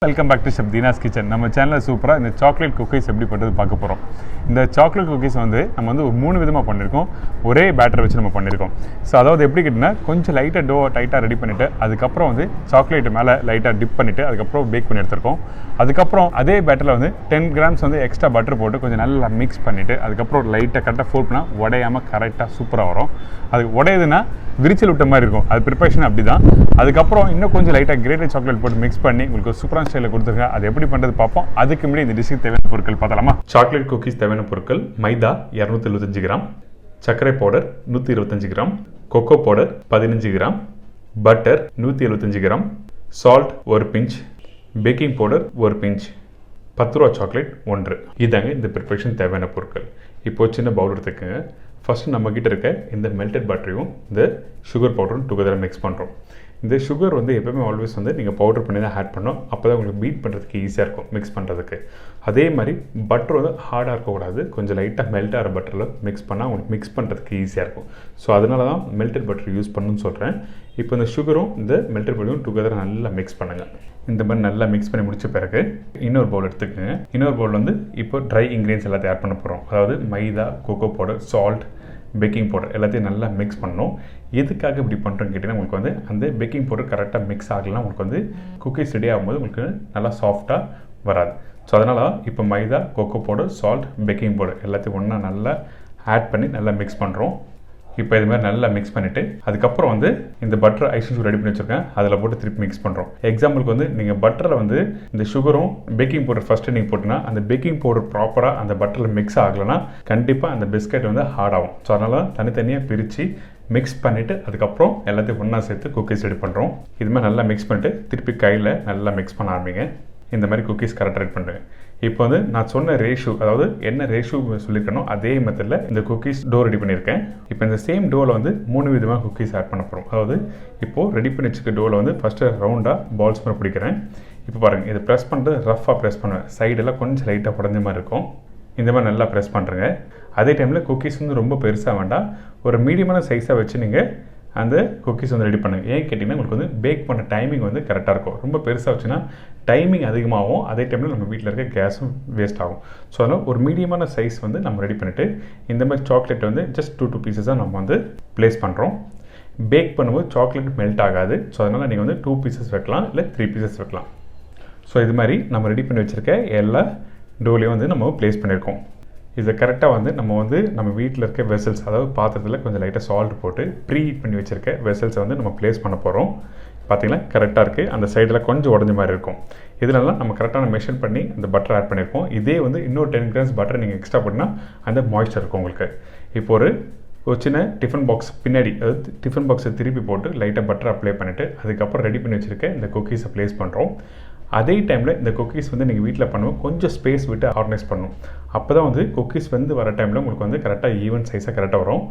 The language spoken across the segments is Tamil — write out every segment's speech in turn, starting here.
Welcome back to chef Deena's kitchen. நம்ம சேனலில் சூப்பராக இந்த சாக்லேட் குக்கீஸ் எப்படி பண்ணுறது பார்க்க போகிறோம். இந்த சாக்லேட் குக்கீஸ் நம்ம வந்து ஒரு 3 விதமாக பண்ணியிருக்கோம். ஒரே பேட்டரை வச்சு நம்ம பண்ணியிருக்கோம். ஸோ அதாவது எப்படி கேட்டிங்கன்னா கொஞ்சம் லைட்டாக டைட்டாக ரெடி பண்ணிவிட்டு அதுக்கப்புறம் வந்து சாக்லேட் மேலே லைட்டாக டிப் பண்ணிவிட்டு அதுக்கப்புறம் பேக் பண்ணி எடுத்துருக்கோம். அதுக்கப்புறம் அதே பேட்டரில் வந்து 10 கிராம்ஸ் வந்து எக்ஸ்ட்ரா பட்டர் போட்டு கொஞ்சம் நல்லா மிக்ஸ் பண்ணிவிட்டு அதுக்கப்புறம் லைட்டாக கரெக்டாக ஃபோல்ட் பண்ணால் உடையாமல் கரெக்டாக சூப்பராக வரும். அது உடையுதுன்னா விரிச்சல் விட்ட மாதிரி இருக்கும். அது ப்ரிப்பரேஷன் அப்படி தான். அதுக்கப்புறம் இன்னும் கொஞ்சம் லைட்டாக கிரேட்டட் சாக்லேட் போட்டு மிக்ஸ் பண்ணி உங்களுக்கு சூப்பரான ஸ்டைலில் கொடுத்துருங்க. அது எப்படி பண்ணுறது பார்ப்போம். அதுக்கு முன்னாடி இந்த டிஷ்ஷுக்கு தேவையான பொருட்கள் பார்த்தலாமா? சாக்லேட் குக்கீஸ் தேவையான பொருட்கள்: மைதா 275 கிராம், சர்க்கரை powder 125 gram, cocoa powder 15 gram, butter 175 gram, salt 1 pinch, baking powder 1 pinch, 10 ரூபா சாக்லேட் 1. இதாங்க இந்த ப்ரிப்பரேஷன் தேவையான பொருட்கள். இப்போது சின்ன பவுல் எடுத்துக்கோங்க. ஃபஸ்ட்டு நம்மக்கிட்ட இருக்க இந்த மெல்டட் பட்டரையும் இந்த சுகர் பவுடரும் டுகெதராக மிக்ஸ் பண்ணுறோம். இந்த சுகர் வந்து எப்போவுமே ஆல்வேஸ் வந்து நீங்கள் பவுடர் பண்ணி தான் ஆட் பண்ணோம். அப்போ தான் உங்களுக்கு பீட் பண்ணுறதுக்கு ஈஸியாக இருக்கும் மிக்ஸ் பண்ணுறதுக்கு. அதே மாதிரி பட்டர் வந்து ஹார்டாக இருக்கக்கூடாது. கொஞ்சம் லைட்டாக மெல்ட் ஆகிற பட்டரில் மிக்ஸ் பண்ணால் உங்களுக்கு மிக்ஸ் பண்ணுறதுக்கு ஈஸியாக இருக்கும். ஸோ அதனால தான் மெல்டட் பட்டர் யூஸ் பண்ணணும்னு சொல்கிறேன். இப்போ இந்த சுகரும் இந்த மெல்டட் பட்டரும் டுகெதராக நல்லா மிக்ஸ் பண்ணுங்கள். இந்த மாதிரி நல்லா மிக்ஸ் பண்ணி முடிச்ச பிறகு இன்னொரு பவுல் எடுத்துக்கோங்க. இன்னொரு பவுல் வந்து இப்போ ட்ரை இன்க்ரீடியன்ஸ் எல்லாத்தையும் ஆட் பண்ண போகிறோம். அதாவது maida, cocoa powder, salt, baking powder எல்லாத்தையும் நல்லா மிக்ஸ் பண்ணணும். எதுக்காக இப்படி பண்ணுறோன்னு கேட்டிங்கன்னா உங்களுக்கு வந்து அந்த பேக்கிங் பவுடர் கரெக்டாக மிக்ஸ் ஆகலாம். உங்களுக்கு வந்து குக்கீஸ் ரெடி ஆகும்போது உங்களுக்கு நல்லா சாஃப்டாக வராது. ஸோ அதனால் இப்போ maida, cocoa powder, salt, baking powder எல்லாத்தையும் ஒன்றா நல்லா ஆட் பண்ணி நல்லா மிக்ஸ் பண்ணுறோம். இப்போ இது மாதிரி நல்லா மிக்ஸ் பண்ணிவிட்டு அதுக்கப்புறம் வந்து இந்த பட்டர் ஐசிங் ரெடி பண்ணி வச்சுருக்கேன். அதில் போட்டு திருப்பி மிக்ஸ் பண்ணுறோம். எக்ஸாம்பிளுக்கு வந்து நீங்கள் பட்டரில் வந்து இந்த சுகரும் பேக்கிங் பவுடர் ஃபஸ்ட்டு நீங்கள் போட்டிங்கன்னா அந்த பேக்கிங் பவுடர் ப்ராப்பராக அந்த பட்டரில் மிக்ஸ் ஆகலைன்னா கண்டிப்பாக அந்த பிஸ்கெட் வந்து ஹார்ட் ஆகும். ஸோ அதனால் தனித்தனியாக பிரித்து மிக்ஸ் பண்ணிவிட்டு அதுக்கப்புறம் எல்லாத்தையும் ஒன்றா சேர்த்து குக்கீஸ் ரெடி பண்ணுறோம். இது மாதிரி நல்லா மிக்ஸ் பண்ணிவிட்டு திருப்பி கையில் நல்லா மிக்ஸ் பண்ண ஆரம்பிங்க. இந்த மாதிரி குக்கீஸ் கரெக்டாக ரெடி பண்ணுறேன். இப்போ வந்து நான் சொன்ன ரேஷியோ, அதாவது என்ன ரேஷியோ சொல்லியிருக்கணும் அதே மெத்தடில் இந்த குக்கீஸ் டோ ரெடி பண்ணியிருக்கேன். இப்போ இந்த சேம் டோவில் வந்து 3 விதமாக குக்கீஸ் ஆட் பண்ண போகிறோம். அதாவது இப்போது ரெடி பண்ணி வச்சுக்க டோவில் வந்து ஃபஸ்ட்டு ரவுண்டாக பால்ஸ் மாதிரி பிடிக்கிறேன். இப்போ பாருங்கள், இதை ப்ரெஸ் பண்ணிட்டு ரஃபாக ப்ரெஸ் பண்ணுவேன். சைடெல்லாம் கொஞ்சம் லைட்டாக உடஞ்ச மாதிரி இருக்கும். இந்த மாதிரி நல்லா ப்ரெஸ் பண்ணுறேங்க. அதே டைமில் குக்கீஸ் வந்து ரொம்ப பெருசாக வேண்டாம், ஒரு மீடியமான சைஸாக வச்சு நீங்கள் அந்த குக்கீஸ் வந்து ரெடி பண்ணுங்கள். ஏன் கேட்டிங்கன்னா உங்களுக்கு வந்து பேக் பண்ண டைமிங் வந்து கரெக்டாக இருக்கும். ரொம்ப பெருசாக வச்சுன்னா டைமிங் அதிகமாகும். அதே டைமில் நம்ம வீட்டில் இருக்க கேஸும் வேஸ்ட் ஆகும். ஸோ அதனால் ஒரு மீடியமான சைஸ் வந்து நம்ம ரெடி பண்ணிவிட்டு இந்த மாதிரி சாக்லேட் வந்து ஜஸ்ட் 2 பீசஸாக நம்ம வந்து ப்ளேஸ் பண்ணுறோம். பேக் பண்ணும்போது சாக்லேட் மெல்ட் ஆகாது. ஸோ அதனால் நீங்கள் வந்து 2 பீசஸ் வைக்கலாம், இல்லை 3 பீசஸ் வைக்கலாம். ஸோ இது மாதிரி நம்ம ரெடி பண்ணி வச்சுருக்க எல்லா டோலையும் வந்து நம்ம ப்ளேஸ் பண்ணியிருக்கோம். இதை கரெக்டாக வந்து நம்ம வீட்டில் இருக்க வெசல்ஸ், அதாவது பாத்திரத்தில் கொஞ்சம் லைட்டாக சால்ட் போட்டு ப்ரீ ஹீட் பண்ணி வச்சுருக்க வெசல்ஸை வந்து நம்ம ப்ளேஸ் பண்ண போகிறோம். பார்த்திங்கன்னா கரெக்டாக இருக்குது. அந்த சைடில் கொஞ்சம் உடஞ்ச மாதிரி இருக்கும். இதனால நம்ம கரெக்டான மெஷர் பண்ணி அந்த பட்டர் ஆட் பண்ணியிருக்கோம். இதே வந்து இன்னொரு 10 கிராம்ஸ் பட்டர் நீங்கள் எக்ஸ்ட்ரா போட்டிங்கன்னா அந்த மாய்ஸ்சர் இருக்கும் உங்களுக்கு. இப்போ ஒரு சின்ன டிஃபன் பாக்ஸ் பின்னாடி, அதாவது டிஃபன் பாக்ஸை திருப்பி போட்டு லைட்டாக பட்டர் அப்ளை பண்ணிவிட்டு அதுக்கப்புறம் ரெடி பண்ணி வச்சுருக்க இந்த குக்கீஸை ப்ளேஸ் பண்ணுறோம். அதே டைமில் இந்த குக்கீஸ் வந்து நீங்கள் வீட்டில் பண்ணுவோம் கொஞ்சம் ஸ்பேஸ் விட்டு ஆர்கனைஸ் பண்ணணும். அப்போ தான் வந்து குக்கீஸ் வந்து வர டைமில் உங்களுக்கு வந்து கரெக்டாக ஈவன் சைஸாக கரெக்டாக வரும்.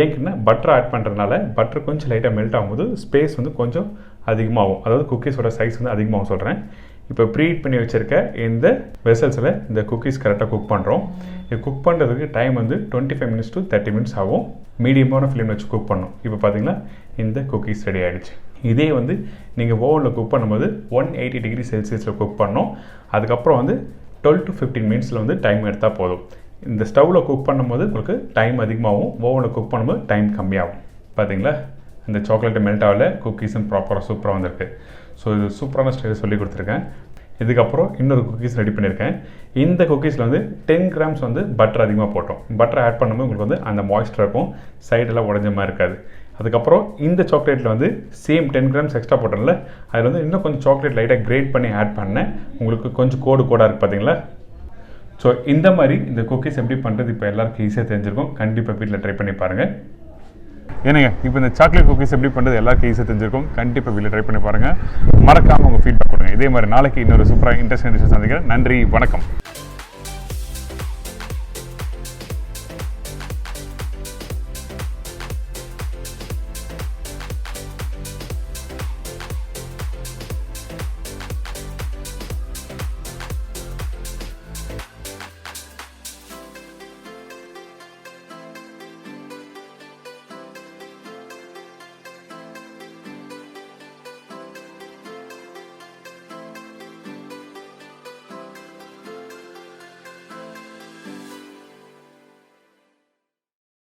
ஏன்னா பட்டர் ஆட் பண்ணுறதுனால பட்டர் கொஞ்சம் லைட்டாக மெல்ட் ஆகும்போது ஸ்பேஸ் வந்து கொஞ்சம் அதிகமாகும். அதாவது குக்கீஸோட சைஸ் வந்து அதிகமாகும் சொல்கிறேன். இப்போ ப்ரீஹீட் பண்ணி வச்சுருக்க இந்த வெசல்ஸில் இந்த குக்கீஸ் கரெக்டாக குக் பண்ணுறோம். இது குக் பண்ணுறதுக்கு டைம் வந்து 25 மினிட்ஸ் to 30 மினிட்ஸ் ஆகும். மீடியமான ஃப்ளேம் வச்சு குக் பண்ணணும். இப்போ பார்த்தீங்கன்னா இந்த குக்கீஸ் ரெடி ஆகிடுச்சு. இதே வந்து நீங்கள் ஓவனில் குக் பண்ணும்போது 180 டிகிரி செல்சியஸில் குக் பண்ணோம். அதுக்கப்புறம் வந்து 12 to 15 மினிட்ஸில் வந்து டைம் எடுத்தால் போதும். இந்த ஸ்டவ்வில் குக் பண்ணும்போது உங்களுக்கு டைம் அதிகமாகும், ஓவனில் குக் பண்ணும்போது டைம் கம்மியாகும். பார்த்தீங்களா, இந்த சாக்லேட்டு மெல்ட் ஆகல, குக்கீஸும் ப்ராப்பராக சூப்பராக வந்திருக்கு. ஸோ இது சூப்பரான ஸ்டைல் சொல்லி கொடுத்துருக்கேன். இதுக்கப்புறம் இன்னொரு குக்கீஸ் ரெடி பண்ணியிருக்கேன். இந்த குக்கீஸில் வந்து 10 கிராம்ஸ் வந்து பட்டர் அதிகமாக போட்டோம். பட்டர் ஆட் பண்ணும்போது உங்களுக்கு வந்து அந்த மாய்ஸ்சர் இருக்கும், சைடெல்லாம் உடஞ்ச மாதிரி இருக்காது. அதுக்கப்புறம் இந்த சாக்லேட்டில் வந்து சேம் 10 கிராம்ஸ் எக்ஸ்ட்ரா போட்டோம்ல, அதில் வந்து இன்னும் கொஞ்சம் சாக்லேட் லைட்டாக கிரேட் பண்ணி ஆட் பண்ணேன். உங்களுக்கு கொஞ்சம் கோடாக இருக்குது பார்த்தீங்களா. ஸோ இந்த மாதிரி இந்த குக்கீஸ் எப்படி பண்ணுறது இப்போ எல்லாருக்கும் ஈஸியாக தெரிஞ்சிருக்கும். கண்டிப்பாக வீட்டில் ட்ரை பண்ணி பாருங்கள். ஏனுங்க, இப்போ இந்த சாக்லேட் குக்கீஸ் எப்படி பண்ணுறது எல்லாருக்கும் ஈஸியாக தெரிஞ்சிருக்கும். கண்டிப்பாக வீட்டில் ட்ரை பண்ணி பாருங்கள். மறக்காமல் உங்கள் ஃபீட்பேக் கொடுங்க. இதே மாதிரி நாளைக்கு இன்னொரு சூப்பராக இன்ட்ரெஸ்டிங் டிஷ்ஷை சந்திக்கிறேன். நன்றி, வணக்கம்.